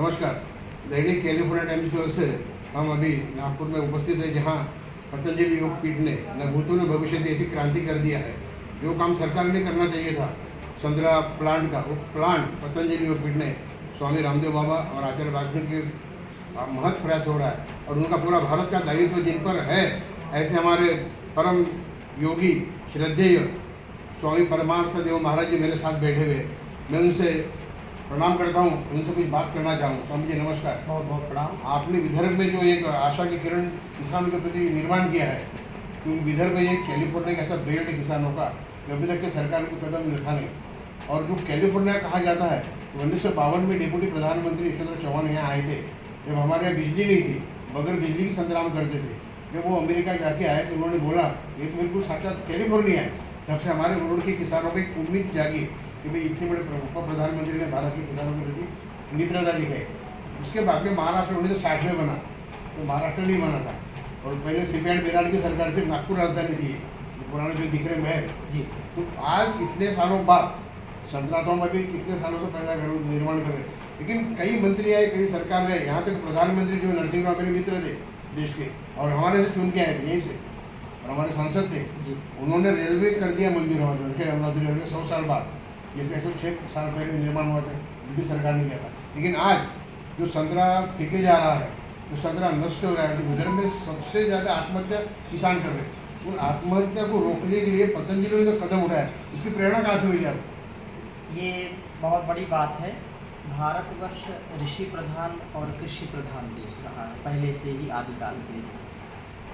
नमस्कार। दैनिक California times की ओर से हम अभी नागपुर में उपस्थित हैं, जहां पतंजलि योग पीठ ने न भूतों न भविष्य ऐसी क्रांति कर दिया है। जो काम सरकार ने करना चाहिए था संतरा प्लांट का, वो प्लांट पतंजलि योग पीठ ने स्वामी रामदेव बाबा और आचार्य वाल्मीकि के महत् प्रयास हो रहा है और उनका पूरा भारत का दायित्व जिन पर है। ऐसे हमारे परम योगी श्रद्धेय स्वामी परमार्थ देव महाराज जी मेरे साथ बैठे हुए, मैं उनसे प्रणाम करता हूँ, उनसे कुछ बात करना चाहूँ। स्वामी जी नमस्कार। बहुत बहुत प्रणाम। आपने विदर्भ में जो एक आशा की किरण किसानों के प्रति निर्माण किया है, क्योंकि विदर्भ में एक कैलिफोर्निया का ऐसा बेल्ट है किसानों का, जो अभी तक के सरकार को कदम उठा नहीं। और जो कैलिफोर्निया कहा जाता है, तो 1952 में डिप्टी प्रधानमंत्री यशवंतराव चौहान यहाँ आए थे, जब हमारे यहाँ बिजली नहीं थी, बगैर बिजली की संग्राम करते थे। जब वो अमेरिका जाके आए तो उन्होंने बोला ये तो बिल्कुल साक्षात कैलिफोर्निया है। तब से हमारे मुरुड के किसानों को एक उम्मीद जागी कि भाई इतने बड़े उप प्रधानमंत्री ने भारत के किसानों के प्रति मित्रता दिखाई। उसके बाद में महाराष्ट्र 1960 में बना, तो महाराष्ट्र नहीं बना था। और पहले सीपी एंड बेराड की सरकार से नागपुर राजधानी थी, पुराने जो दिख रहे महल जी। तो आज इतने सालों बाद संतरातों में भी कितने सालों से पैदा कर निर्माण कर रहे, लेकिन कई मंत्री आए, कई सरकार गए, यहाँ तक प्रधानमंत्री जो नरसिंह राव मेरे मित्र थे देश के, और हमारे से चुन के आए थे यहीं से, और हमारे सांसद थे जी। उन्होंने रेलवे कर दिया मंजूर हमारे अमरावती रेलवे 100 साल बाद, जिसका 106 साल पहले निर्माण हुआ था, ब्रिटिश सरकार ने किया था। लेकिन आज जो संतरा फेंके जा रहा है, जो संतरा नष्ट हो रहा है, विदर्भ में सबसे ज़्यादा आत्महत्या किसान कर रहे हैं। उन आत्महत्या को रोकने के लिए पतंजलि ने जो कदम उठाया, इसकी प्रेरणा कहाँ से मिली आपको? ये बहुत बड़ी बात है। भारतवर्ष ऋषि प्रधान और कृषि प्रधान देश रहा है पहले से ही, आदिकाल से ही।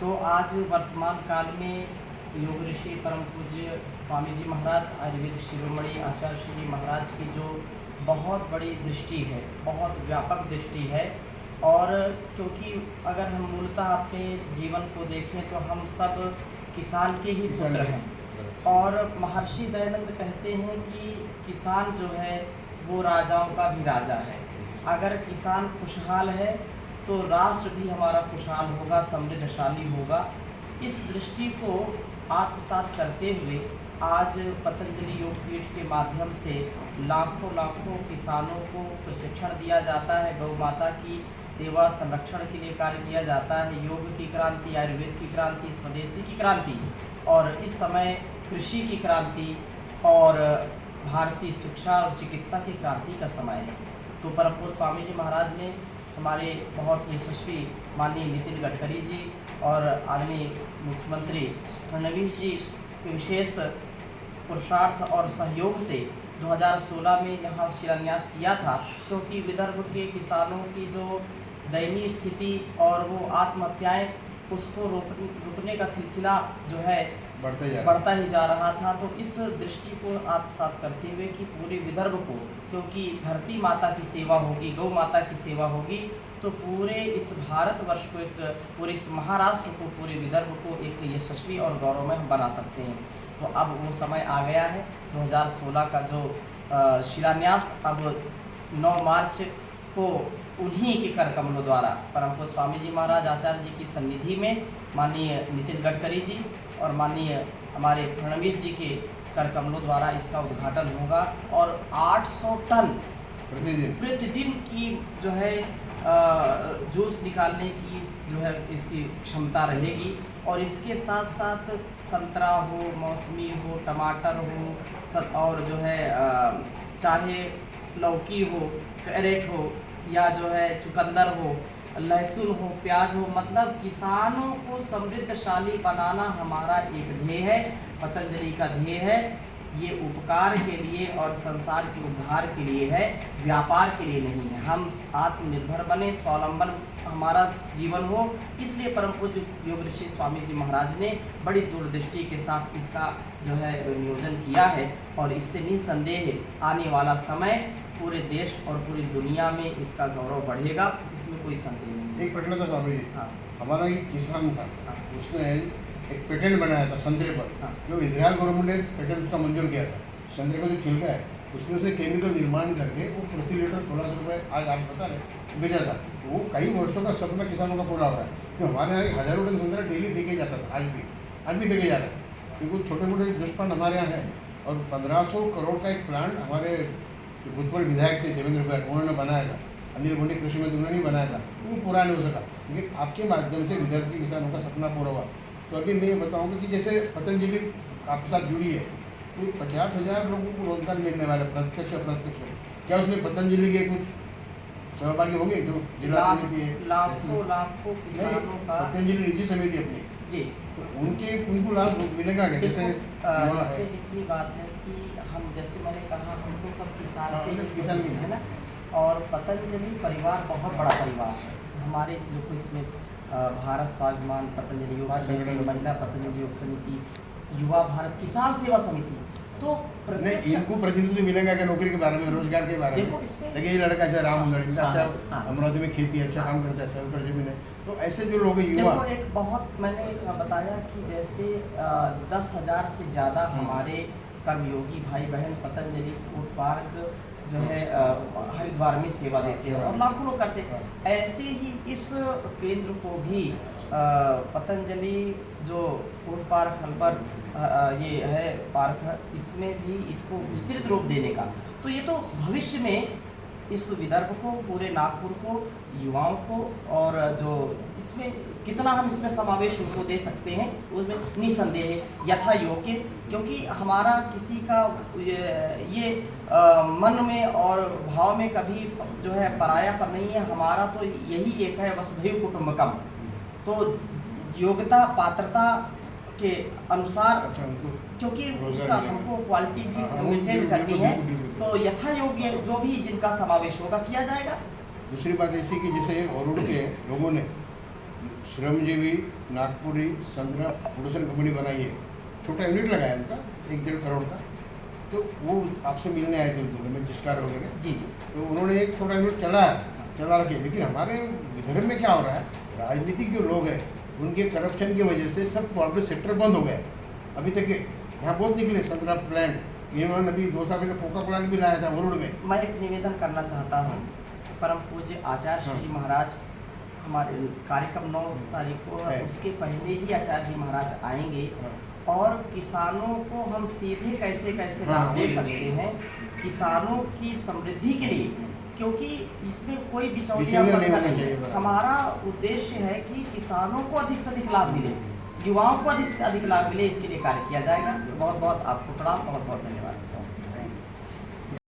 तो आज वर्तमान काल में योग ऋषि परम पूज्य स्वामी जी महाराज, आयुर्वेद शिरोमणि आचार्य श्री जी महाराज की जो बहुत बड़ी दृष्टि है, बहुत व्यापक दृष्टि है। और क्योंकि अगर हम मूलतः अपने जीवन को देखें तो हम सब किसान के ही पुत्र हैं। और महर्षि दयानंद कहते हैं कि किसान जो है वो राजाओं का भी राजा है। अगर किसान खुशहाल है तो राष्ट्र भी हमारा खुशहाल होगा, समृद्धशाली होगा। इस दृष्टि को आत्मसात करते हुए आज पतंजलि योग पीठ के माध्यम से लाखों लाखों किसानों को प्रशिक्षण दिया जाता है। गौ माता की सेवा संरक्षण के लिए कार्य किया जाता है। योग की क्रांति, आयुर्वेद की क्रांति, स्वदेशी की क्रांति, और इस समय कृषि की क्रांति और भारतीय शिक्षा और चिकित्सा की क्रांति का समय है। तो परम पूज्य स्वामी जी महाराज ने हमारे बहुत ही यशस्वी माननीय नितिन गडकरी जी और आदरणीय मुख्यमंत्री फडणवीस जी के विशेष पुरुषार्थ और सहयोग से 2016 में यहाँ शिलान्यास किया था। क्योंकि विदर्भ के किसानों की जो दयनीय स्थिति और वो आत्महत्याएं, उसको रोकने का सिलसिला जो है बढ़ता ही जा रहा था। तो इस दृष्टि को आत्मसात करते हुए कि पूरे विदर्भ को, क्योंकि धरती माता की सेवा होगी, गौ माता की सेवा होगी, तो पूरे इस भारतवर्ष को, एक पूरे इस महाराष्ट्र को, पूरे विदर्भ को एक यशस्वी और गौरवमय हम बना सकते हैं। तो अब वो समय आ गया है। 2016 का जो शिलान्यास अब 9 मार्च को उन्हीं के कर कमलों द्वारा परम पूज्य स्वामी जी महाराज आचार्य जी की सन्निधि में माननीय नितिन गडकरी जी और माननीय हमारे फडणवीस जी के कर कमलों द्वारा इसका उद्घाटन होगा। और 800 टन प्रतिदिन की जो है जूस निकालने की जो है इसकी क्षमता रहेगी। और इसके साथ साथ संतरा हो, मौसमी हो, टमाटर हो, और जो है चाहे लौकी हो, कैरेट हो, या जो है चुकंदर हो, लहसुन हो, प्याज हो, मतलब किसानों को समृद्धशाली बनाना हमारा एक ध्येय है, पतंजलि का ध्येय है। ये उपकार के लिए और संसार के उद्धार के लिए है, व्यापार के लिए नहीं है। हम आत्मनिर्भर बने, स्वावलंबन हमारा जीवन हो, इसलिए परम पूज्य योग ऋषि स्वामी जी महाराज ने बड़ी दूरदृष्टि के साथ इसका जो है नियोजन किया है। और इससे निसंदेह आने वाला समय पूरे देश और पूरी दुनिया में इसका गौरव बढ़ेगा, इसमें कोई संदेह नहीं। एक प्रश्न था स्वामी जी। हाँ। हमारा एक किसान था, हाँ। उसने एक पेटेंट बनाया था संतरे पर। हाँ। जो इजराइल गवर्नमेंट ने पेटेंट उसका मंजूर किया था। संतरे का जो छिलका है उसमें उसने केमिकल निर्माण करके वो प्रति लीटर 1600 रुपये आज आप बता रहे बेचा था। वो कई वर्षों का सपना किसानों का पूरा हो रहा है कि हमारे यहाँ हज़ारों टन संतरा डेली फेंके जाता था, आज भी फेंके जा रहा है। क्योंकि छोटे मोटे जूस प्लांट हमारे यहाँ है, और 1500 करोड़ का एक प्लांट हमारे भूतपूर्व विधायक थे देवेंद्र भैया, उन्होंने बनाया था। अनिल बोंडे कृषि मंत्री उन्होंने ही बनाया था, वो पूरा नहीं हो सका। लेकिन आपके माध्यम से विदर्भ के किसानों का सपना पूरा हुआ। तो अभी मैं ये बताऊँगा कि जैसे पतंजलि आपके साथ जुड़ी है, तो 50,000 लोगों को रोजगार मिलने वाला है, प्रत्यक्ष अप्रत्यक्ष। क्या उसमें पतंजलि के कुछ सहभागी होंगे जो जिला समिति है? लाखों किसानों का पतंजलि निजी समिति अपनी, जी, तो उनको लाभ मिलेगा क्या? जैसे युवा है, इसमें इतनी बात है कि हम, जैसे मैंने कहा, हम तो सब किसान हाँ, के ही किसान हैं, ही है ना। और पतंजलि परिवार बहुत बड़ा परिवार है हमारे, जो कुछ इसमें भारत स्वाभिमान पतंजलि योग समिति, महिला पतंजलि योग समिति, युवा भारत किसान सेवा समिति, तो नहीं, प्रत्यक्ष इनको प्रतिनिधित्व मिलेगा क्या नौकरी के बारे में, रोजगार के बारे में? देखो इसमें देखिए ये लड़का अच्छा राम उंदड़ी, हाँ, अच्छा हाँ। अमरावती में खेती है, अच्छा काम करता है, सर्व कर जमीन है। तो ऐसे जो लोग हैं युवा, देखो, एक बहुत मैंने बताया कि जैसे 10,000 से ज़्यादा हमारे कर्मयोगी भाई बहन पतंजलि फूड पार्क जो है हरिद्वार में सेवा देते हैं और लाखों लोग करते हैं। ऐसे ही इस केंद्र को भी पतंजलि जो फूड पार्क हल्बर ये है पार्क है, इसमें भी इसको विस्तृत रूप देने का, तो ये तो भविष्य में इस विदर्भ को, पूरे नागपुर को, युवाओं को, और जो इसमें कितना हम इसमें समावेश उनको दे सकते हैं उसमें निसंदेह यथा योग्य, क्योंकि हमारा किसी का ये मन में और भाव में कभी जो है पराया पर नहीं है। हमारा तो यही एक है, वसुधैव कुटुंबकम। तो योग्यता पात्रता के अनुसार, अच्छा उनको क्योंकि रोजगार उसका मिलेगा। हमको क्वालिटी भी हाँ, मेंटेन करनी है, बिल्कुल। तो यथा योग्य जो भी जिनका समावेश होगा किया जाएगा। दूसरी बात ऐसी कि जैसे वरुण के लोगों ने श्रमजीवी नागपुरी संग्रह प्रोडक्शन कंपनी बनाई है, छोटा यूनिट लगाया उनका 1-1.5 करोड़ का, तो वो आपसे मिलने आए थे उस दिन में जिसकार वगैरह, जी जी, तो उन्होंने एक छोटा यूनिट चला रखे। लेकिन हमारे विदर्भ में क्या हो रहा है, राजनीतिक जो लोग हैं उनके करप्शन की वजह से सब कॉर्पोरेट सेक्टर बंद हो गया। अभी तक यहाँ बहुत निकले संतरा प्लांट, इन्होंने अभी 2 साल पहले कोका प्लांट भी लाया था वरुण में। मैं एक निवेदन करना चाहता हूँ। परम पूज्य आचार्य श्री जी महाराज, हमारे कार्यक्रम 9 तारीख को है, है। उसके पहले ही आचार्य जी महाराज आएंगे, हाँ। और किसानों को हम सीधे कैसे कैसे हाँ, लाभ दे वही। सकते हैं किसानों की समृद्धि के लिए, क्योंकि इसमें कोई बिचौलिया बिचौलिया नहीं होना चाहिए। हमारा उद्देश्य है कि किसानों को अधिक से अधिक लाभ मिले, युवाओं को अधिक से अधिक लाभ मिले, इसके लिए कार्य किया जाएगा। तो बहुत बहुत आपको प्रणाम, बहुत बहुत धन्यवाद।